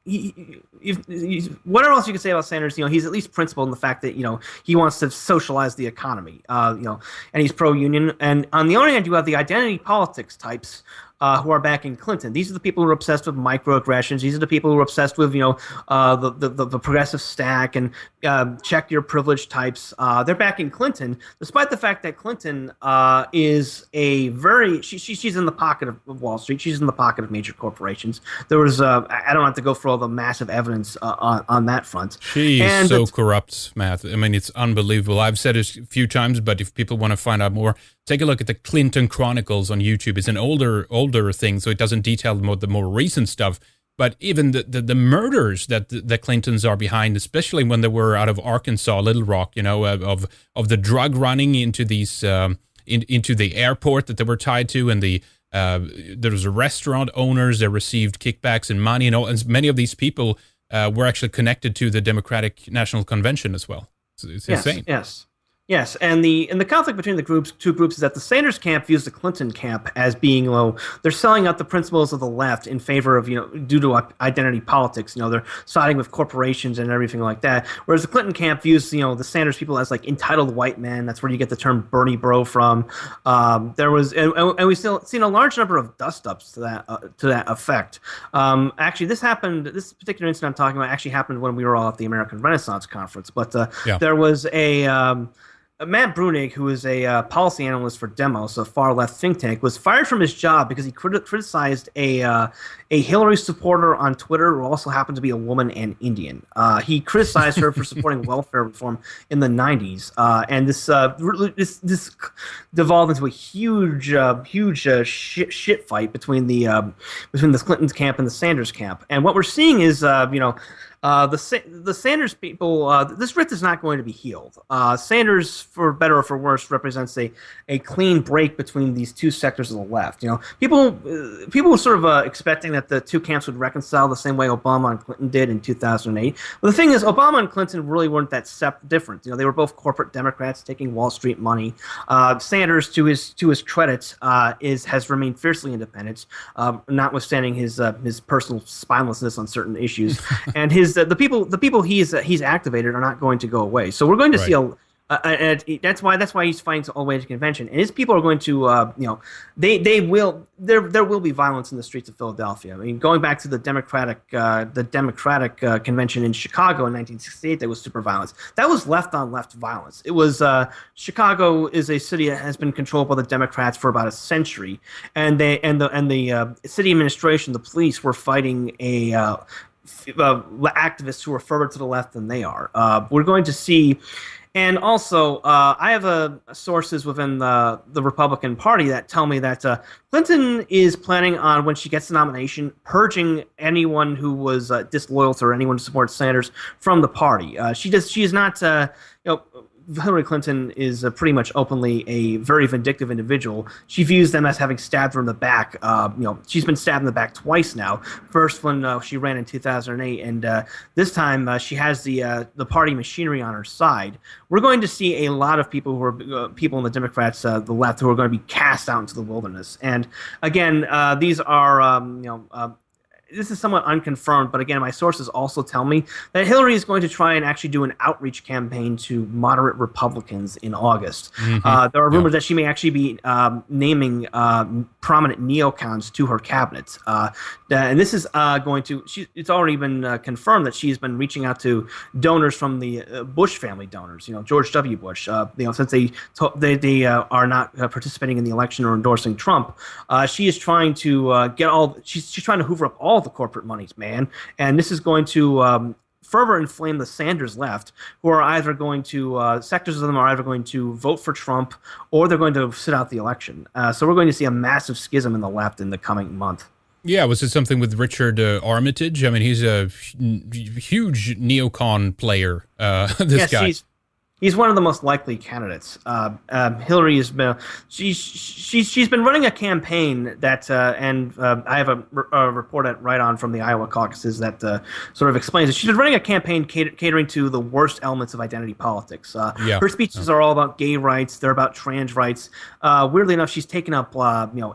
what else you can say about Sanders? He's at least principled in the fact that he wants to socialize the economy. And he's pro-union. And on the other hand, you have the identity politics types who are backing Clinton. These are the people who are obsessed with microaggressions. These are the people who are obsessed with the progressive stack and check your privilege types. They're backing Clinton, despite the fact that Clinton is a very she's in the pocket of Wall Street. She's in the pocket of major corporations. There was I don't have to go through all the massive evidence on that front. She is so corrupt, Matt. I mean, it's unbelievable. I've said it a few times, but if people want to find out more, take a look at the Clinton Chronicles on YouTube. It's an older thing, so it doesn't detail the more recent stuff. But even the murders that the Clintons are behind, especially when they were out of Arkansas, Little Rock, of the drug running into these into the airport that they were tied to, and there was a restaurant owners that received kickbacks and money, and many of these people were actually connected to the Democratic National Convention as well. It's insane. Yes, and the conflict between the two groups is that the Sanders camp views the Clinton camp as being they're selling out the principles of the left in favor of due to identity politics. They're siding with corporations and everything like that. Whereas the Clinton camp views the Sanders people as like entitled white men. That's where you get the term Bernie Bro from. There was and we've still seen a large number of dust ups to that effect. Actually, this particular incident I'm talking about actually happened when we were all at the American Renaissance Conference. But there was Matt Brunig, who is a policy analyst for Demos, a far-left think tank, was fired from his job because he criticized a Hillary supporter on Twitter who also happened to be a woman and Indian. He criticized her for supporting welfare reform in the 90s, and this devolved into a huge shit fight between the Clinton camp and the Sanders camp. And what we're seeing is, the Sanders people, this rift is not going to be healed. Sanders, for better or for worse, represents a clean break between these two sectors of the left. People were sort of expecting that the two camps would reconcile the same way Obama and Clinton did in 2008. But the thing is, Obama and Clinton really weren't that different. They were both corporate Democrats taking Wall Street money. Sanders, to his credit, has remained fiercely independent, notwithstanding his personal spinelessness on certain issues, and the people he's activated are not going to go away. So we're going to see and that's why he's fighting all the way to convention. And his people are going to, there will be violence in the streets of Philadelphia. I mean, going back to the Democratic convention in Chicago in 1968, there was super violence. That was left-on-left violence. It was Chicago is a city that has been controlled by the Democrats for about a century, and the city administration, the police, were fighting activists who are further to the left than they are. We're going to see. And also, I have sources within the Republican Party that tell me that Clinton is planning on, when she gets the nomination, purging anyone who was disloyal to her, anyone who supports Sanders, from the party. She is not, Hillary Clinton is pretty much openly a very vindictive individual. She views them as having stabbed her in the back. She's been stabbed in the back twice now. First when she ran in 2008, and this time she has the party machinery on her side. We're going to see a lot of people who are people in the Democrats, the left, who are going to be cast out into the wilderness. And again, these are this is somewhat unconfirmed, but again, my sources also tell me that Hillary is going to try and actually do an outreach campaign to moderate Republicans in August. Mm-hmm. There are rumors that she may actually be naming prominent neocons to her cabinet. And this is it's already been confirmed that she's been reaching out to donors from the Bush family donors, George W. Bush, since they are not participating in the election or endorsing Trump. She is trying to she's trying to hoover up all the corporate monies, man. And this is going to further inflame the Sanders left, who are either going to, sectors of them are either going to vote for Trump or they're going to sit out the election. So we're going to see a massive schism in the left in the coming month. Yeah, was it something with Richard Armitage? I mean, he's a huge neocon player, this guy. He's one of the most likely candidates. Hillary has been she's been running a campaign that and I have a report at Right On from the Iowa caucuses that sort of explains it. She's been running a campaign catering to the worst elements of identity politics. Yeah. Her speeches are all about gay rights. They're about trans rights. Weirdly enough, she's taken up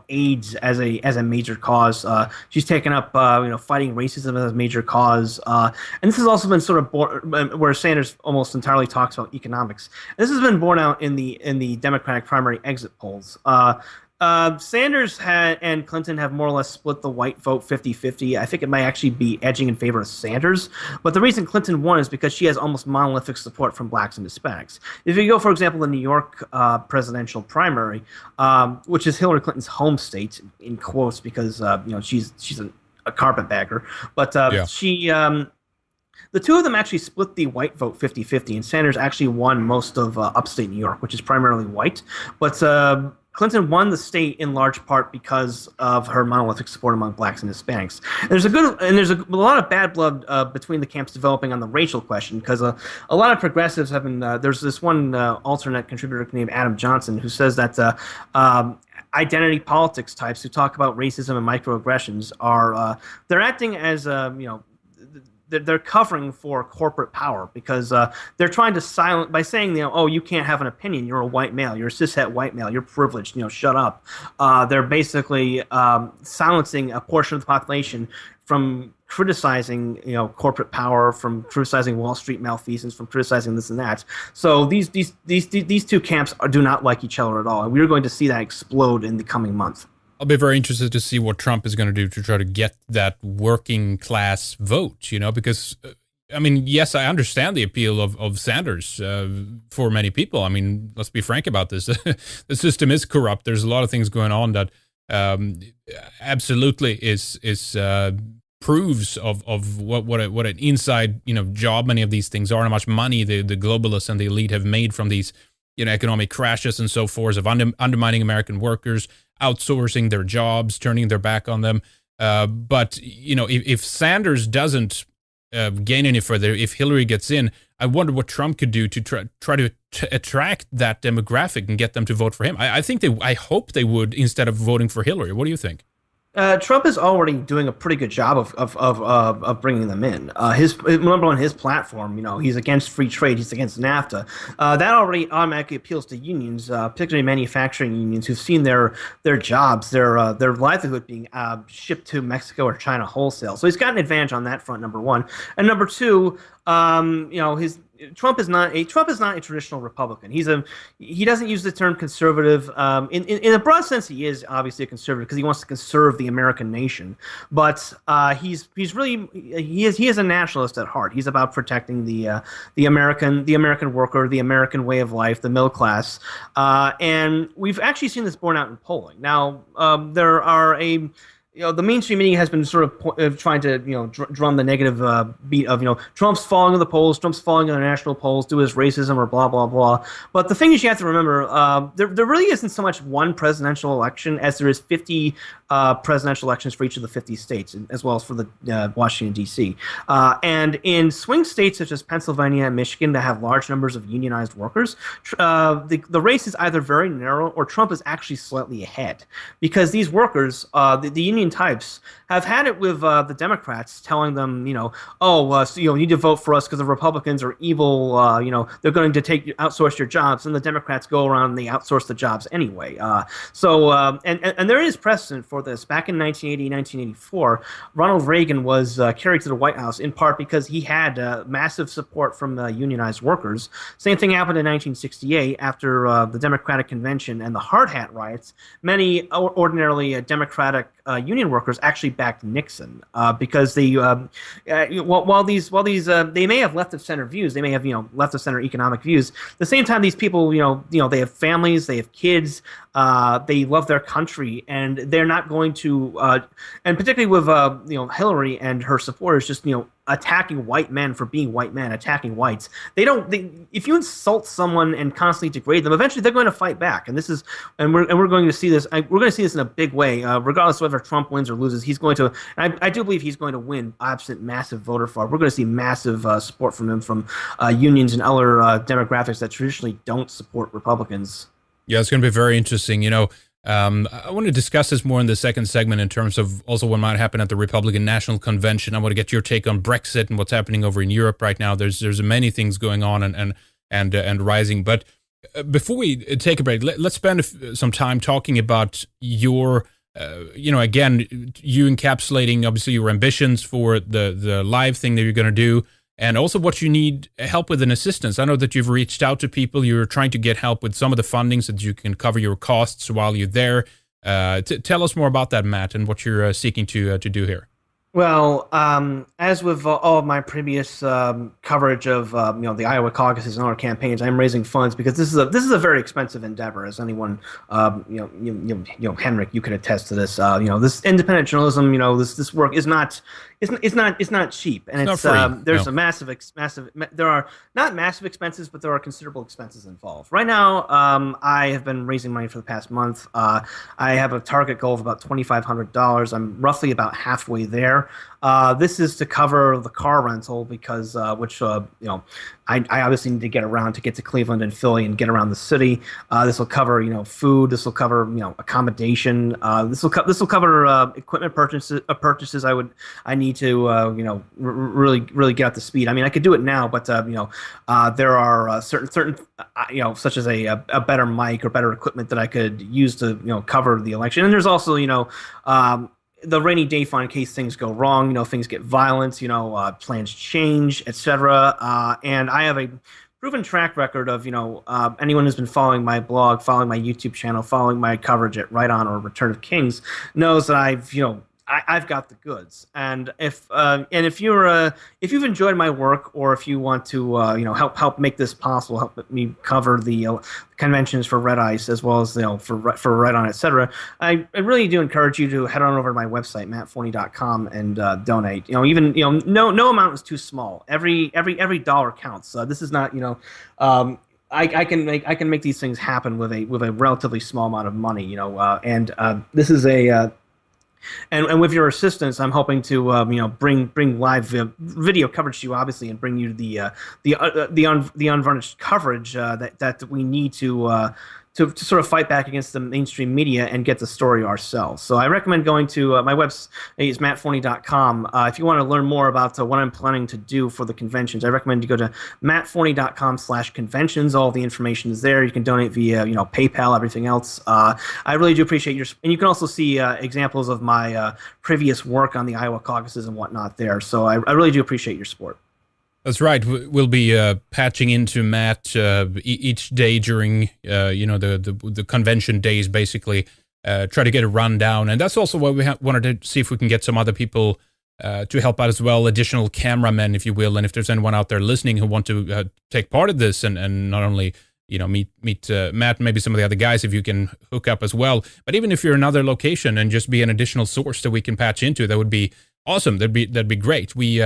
AIDS as a major cause. She's taken up fighting racism as a major cause. And this has also been sort of where Sanders almost entirely talks about economics. This has been borne out in the Democratic primary exit polls. Sanders and Clinton have more or less split the white vote 50-50. I think it might actually be edging in favor of Sanders. But the reason Clinton won is because she has almost monolithic support from blacks and Hispanics. If you go, for example, the New York presidential primary, which is Hillary Clinton's home state, in quotes, because she's a carpetbagger, but she. The two of them actually split the white vote 50-50, and Sanders actually won most of upstate New York, which is primarily white. But Clinton won the state in large part because of her monolithic support among blacks and Hispanics. And there's a lot of bad blood between the camps developing on the racial question, because a lot of progressives have been. There's this one alternate contributor named Adam Johnson who says that identity politics types who talk about racism and microaggressions are they're acting as they're covering for corporate power, because they're trying to silence by saying, you can't have an opinion. You're a white male. You're a cishet white male. You're privileged. Shut up. They're basically silencing a portion of the population from criticizing, corporate power, from criticizing Wall Street malfeasance, from criticizing this and that. So these two camps do not like each other at all, and we're going to see that explode in the coming month. I'll be very interested to see what Trump is going to do to try to get that working class vote, because, yes, I understand the appeal of Sanders for many people. Let's be frank about this. The system is corrupt. There's a lot of things going on that absolutely is proves of what an inside, job many of these things are, and how much money the globalists and the elite have made from these, economic crashes and so forth, of undermining American workers, outsourcing their jobs, turning their back on them. But if Sanders doesn't gain any further, if Hillary gets in, I wonder what Trump could do to try to attract that demographic and get them to vote for him. I hope they would, instead of voting for Hillary. What do you think? Trump is already doing a pretty good job of bringing them in. Remember on his platform, he's against free trade, he's against NAFTA. That already automatically appeals to unions, particularly manufacturing unions, who've seen their jobs, their livelihood being shipped to Mexico or China wholesale. So he's got an advantage on that front. Number one, and number two, Trump is not a traditional Republican. He doesn't use the term conservative. In a broad sense, he is obviously a conservative because he wants to conserve the American nation. But he is a nationalist at heart. He's about protecting the American worker, the American way of life, the middle class. And we've actually seen this borne out in polling. Now there are the mainstream media has been sort of trying to, drum the negative beat of, Trump's falling in the polls, Trump's falling in the national polls due to his racism or blah, blah, blah. But the thing is, you have to remember, there really isn't so much one presidential election as there is 50 presidential elections for each of the 50 states, as well as for the Washington, D.C. And in swing states such as Pennsylvania and Michigan that have large numbers of unionized workers, the race is either very narrow or Trump is actually slightly ahead, because these workers, the union types, have had it with the Democrats telling them, you need to vote for us because the Republicans are evil. They're going to outsource your jobs, and the Democrats go around and they outsource the jobs anyway. And there is precedent for this. Back in 1980, 1984, Ronald Reagan was carried to the White House in part because he had massive support from the unionized workers. Same thing happened in 1968 after the Democratic Convention and the Hard Hat riots. Many ordinarily Democratic union workers actually backed Nixon because they, while these they may have left of center views, they may have left of center economic views. At the same time, these people they have families, they have kids, they love their country, and they're not going to and particularly with Hillary and her supporters just attacking white men for being white men, attacking whites. If you insult someone and constantly degrade them, eventually they're going to fight back. And we're going to see this. We're going to see this in a big way, regardless of whether Trump wins or loses. He's going to. I do believe he's going to win, absent massive voter fraud. We're going to see massive support from him from unions and other demographics that traditionally don't support Republicans. Yeah, it's going to be very interesting. I want to discuss this more in the second segment in terms of also what might happen at the Republican National Convention. I want to get your take on Brexit and what's happening over in Europe right now. There's many things going on and rising. But before we take a break, let's spend some time talking about your, again, you encapsulating obviously your ambitions for the live thing that you're going to do. And also what you need help with and assistance. I know that you've reached out to people. You're trying to get help with some of the funding so that you can cover your costs while you're there. Tell us more about that, Matt, and what you're seeking to do here. Well, as with all of my previous coverage of the Iowa caucuses and other campaigns, I'm raising funds because this is a very expensive endeavor. As anyone, Henrik, you could attest to this. This independent journalism, this work is not. It's not cheap, and it's there's a massive. There are not massive expenses, but there are considerable expenses involved. Right now, I have been raising money for the past month. I have a target goal of about $2,500. I'm roughly about halfway there. This is to cover the car rental because, I obviously need to get around to get to Cleveland and Philly and get around the city. This will cover, food. This will cover, accommodation. This will cover equipment purchases. I need to, really get up to speed. I mean, I could do it now, but there are certain, such as a better mic or better equipment that I could use to, cover the election. And there's also, the rainy day fund in case things go wrong, things get violent, plans change, etc. And I have a proven track record of, anyone who's been following my blog, following my YouTube channel, following my coverage at Right On or Return of Kings knows that I've got the goods. And if you've enjoyed my work, or if you want to help make this possible, help me cover the conventions for Red Ice as well as for Right On, etc. I really do encourage you to head on over to my website mattforney.com and donate. No amount is too small. Every dollar counts. This is not I can make these things happen with a relatively small amount of money. This is a and with your assistance, I'm hoping to bring live video coverage to you, obviously, and bring you the unvarnished coverage that we need to sort of fight back against the mainstream media and get the story ourselves. So I recommend going to my website is mattforney.com. If you want to learn more about what I'm planning to do for the conventions, I recommend you go to mattforney.com/conventions. All the information is there. You can donate via PayPal, everything else. I really do appreciate and you can also see examples of my previous work on the Iowa caucuses and whatnot there. So I really do appreciate your support. That's right. We'll be patching into Matt each day during the convention days, basically try to get a rundown. And that's also why we wanted to see if we can get some other people to help out as well, additional cameramen, if you will. And if there's anyone out there listening who want to take part of this and not only meet Matt, maybe some of the other guys, if you can hook up as well. But even if you're in another location and just be an additional source that we can patch into, that would be awesome. That'd be great. We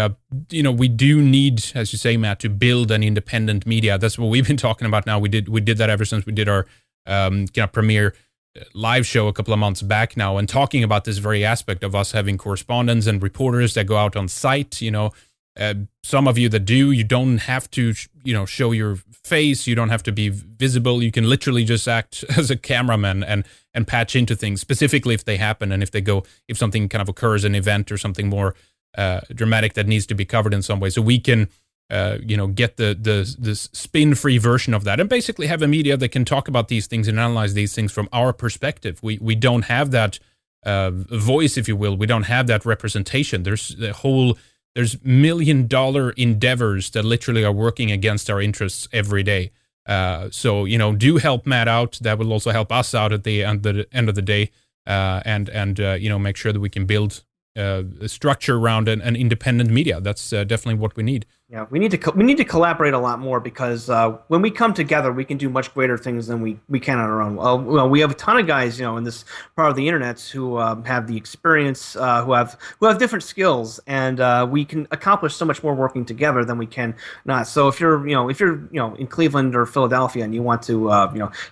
we do need, as you say, Matt, to build an independent media. That's what we've been talking about now. We did that ever since we did our premiere live show a couple of months back now, and talking about this very aspect of us having correspondents and reporters that go out on site. Some of you that do, you don't have to show your face. You don't have to be visible. You can literally just act as a cameraman and patch into things, specifically if they happen and if something kind of occurs, an event or something more dramatic that needs to be covered in some way. So we can get the spin-free version of that and basically have a media that can talk about these things and analyze these things from our perspective. We don't have that voice, if you will. We don't have that representation. There's $1 million endeavors that literally are working against our interests every day. So do help Matt out. That will also help us out at the end of the day, and make sure that we can build a structure around an independent media. That's definitely what we need. Yeah, we need to collaborate a lot more because when we come together, we can do much greater things than we can on our own. Well, we have a ton of guys, in this part of the internet who have the experience, who have different skills, and we can accomplish so much more working together than we can not. So if you're in Cleveland or Philadelphia and you want to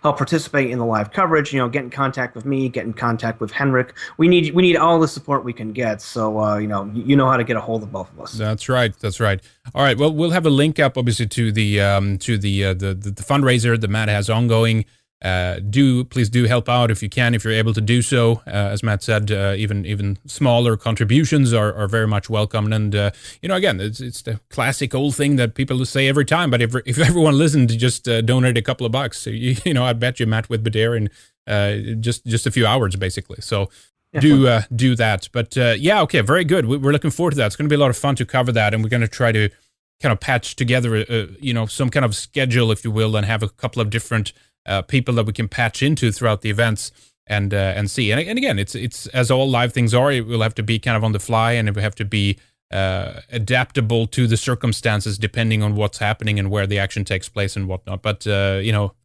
help participate in the live coverage, get in contact with me, get in contact with Henrik. We need all the support we can get. So you know how to get a hold of both of us. That's right. That's right. All right. Well, we'll have a link up, obviously, to the fundraiser that Matt has ongoing. Please do help out if you can, if you're able to do so. As Matt said, even smaller contributions are very much welcome. And again, it's the classic old thing that people say every time. But if everyone listened to just donate a couple of bucks, I bet you Matt with Badr in just a few hours, basically. So. Do that. But okay, very good. We're looking forward to that. It's going to be a lot of fun to cover that, and we're going to try to kind of patch together, some kind of schedule, if you will, and have a couple of different people that we can patch into throughout the events and see. And again, it's as all live things are, it will have to be kind of on the fly, and it will have to be adaptable to the circumstances depending on what's happening and where the action takes place and whatnot. But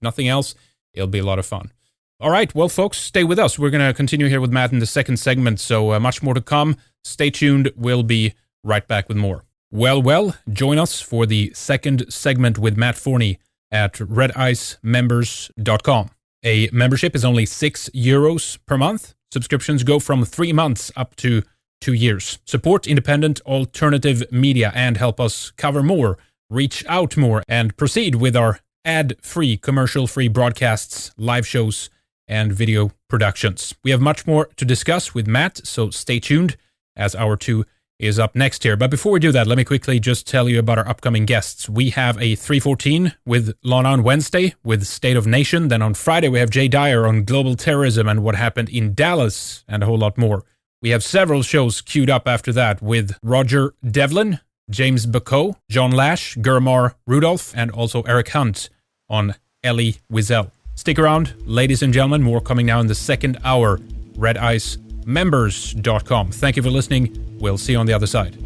nothing else. It'll be a lot of fun. All right, well, folks, stay with us. We're going to continue here with Matt in the second segment, so much more to come. Stay tuned. We'll be right back with more. Well, join us for the second segment with Matt Forney at redicemembers.com. A membership is only €6 per month. Subscriptions go from 3 months up to 2 years. Support independent alternative media and help us cover more, reach out more, and proceed with our ad-free, commercial-free broadcasts, live shows, and video productions. We have much more to discuss with Matt, so stay tuned as hour 2 is up next here. But before we do that, let me quickly just tell you about our upcoming guests. We have a 314 with Lana on Wednesday with State of Nation. Then on Friday, we have Jay Dyer on global terrorism and what happened in Dallas and a whole lot more. We have several shows queued up after that with Roger Devlin, James Bacot, John Lash, Gurmar Rudolph, and also Eric Hunt on Ellie Wiesel. Stick around, ladies and gentlemen. More coming now in the second hour. RedIceMembers.com. Thank you for listening. We'll see you on the other side.